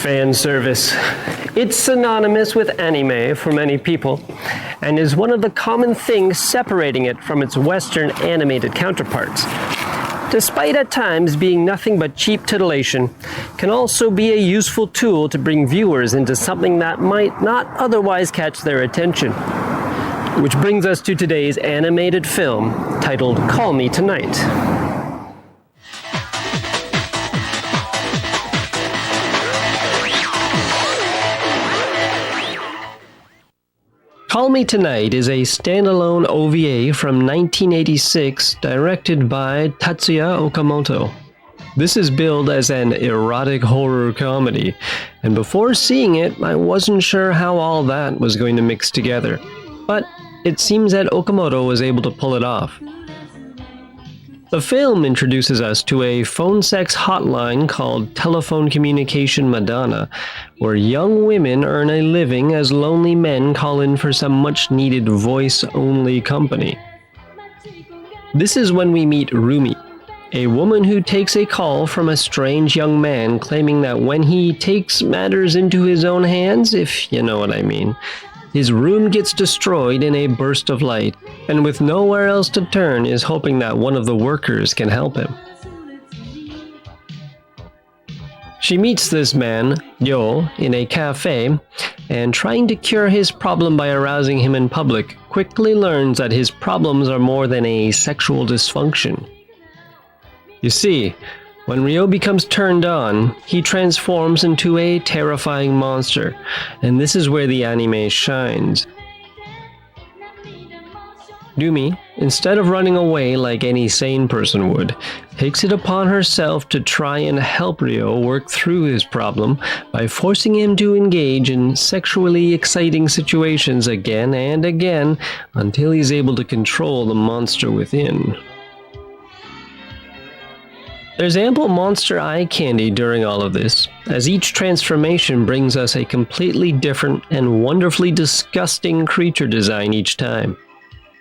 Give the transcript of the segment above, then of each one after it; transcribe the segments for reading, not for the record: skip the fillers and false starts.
Fan service. It's synonymous with anime for many people, and is one of the common things separating it from its Western animated counterparts. Despite at times being nothing but cheap titillation, can also be a useful tool to bring viewers into something that might not otherwise catch their attention. Which brings us to today's animated film, titled Call Me Tonight. Call Me Tonight is a standalone OVA from 1986 directed by Tatsuya Okamoto. This is billed as an erotic horror comedy, and before seeing it, I wasn't sure how all that was going to mix together. But it seems that Okamoto was able to pull it off. The film introduces us to a phone sex hotline called Telephone Communication Madonna, where young women earn a living as lonely men call in for some much-needed voice-only company. This is when we meet Rumi, a woman who takes a call from a strange young man claiming that when he takes matters into his own hands, if you know what I mean, his room gets destroyed in a burst of light, and with nowhere else to turn is hoping that one of the workers can help him. She meets this man, Yo, in a cafe, and trying to cure his problem by arousing him in public, quickly learns that his problems are more than a sexual dysfunction. You see, when Ryo becomes turned on, he transforms into a terrifying monster, and this is where the anime shines. Rumi, instead of running away like any sane person would, takes it upon herself to try and help Ryo work through his problem by forcing him to engage in sexually exciting situations again and again until he's able to control the monster within. There's ample monster eye candy during all of this, as each transformation brings us a completely different and wonderfully disgusting creature design each time.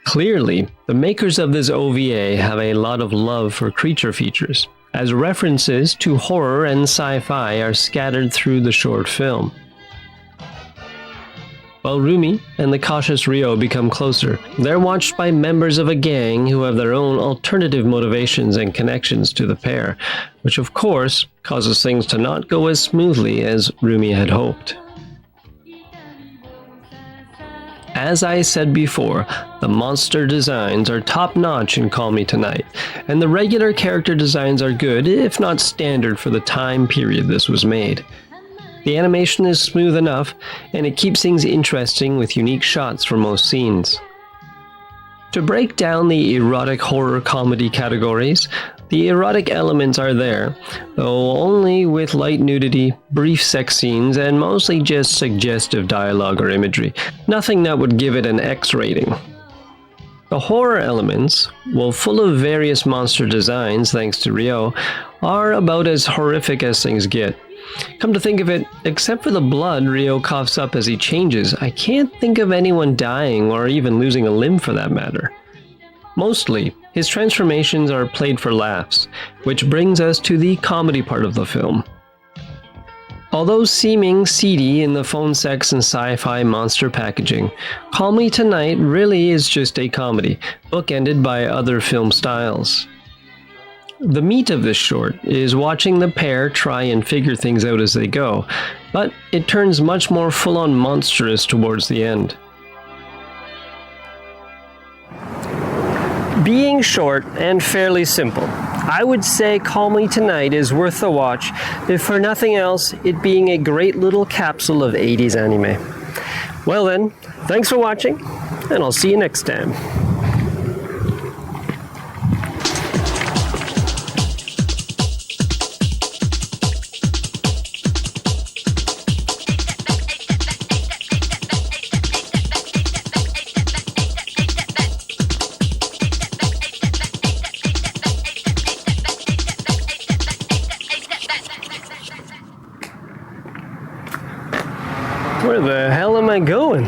Clearly, the makers of this OVA have a lot of love for creature features, as references to horror and sci-fi are scattered through the short film. While Rumi and the cautious Ryo become closer, they're watched by members of a gang who have their own alternative motivations and connections to the pair, which of course causes things to not go as smoothly as Rumi had hoped. As I said before, the monster designs are top-notch in Call Me Tonight, and the regular character designs are good, if not standard, for the time period this was made. The animation is smooth enough, and it keeps things interesting with unique shots for most scenes. To break down the erotic horror comedy categories, the erotic elements are there, though only with light nudity, brief sex scenes, and mostly just suggestive dialogue or imagery. Nothing that would give it an X rating. The horror elements, while full of various monster designs thanks to Ryo, are about as horrific as things get. Come to think of it, except for the blood Ryo coughs up as he changes, I can't think of anyone dying or even losing a limb for that matter. Mostly, his transformations are played for laughs, which brings us to the comedy part of the film. Although seeming seedy in the phone sex and sci-fi monster packaging, Call Me Tonight really is just a comedy, bookended by other film styles. The meat of this short is watching the pair try and figure things out as they go, but it turns much more full-on monstrous towards the end. Being short and fairly simple, I would say Call Me Tonight is worth the watch, if for nothing else, it being a great little capsule of 80s anime. Well then, thanks for watching, and I'll see you next time. Where the hell am I going?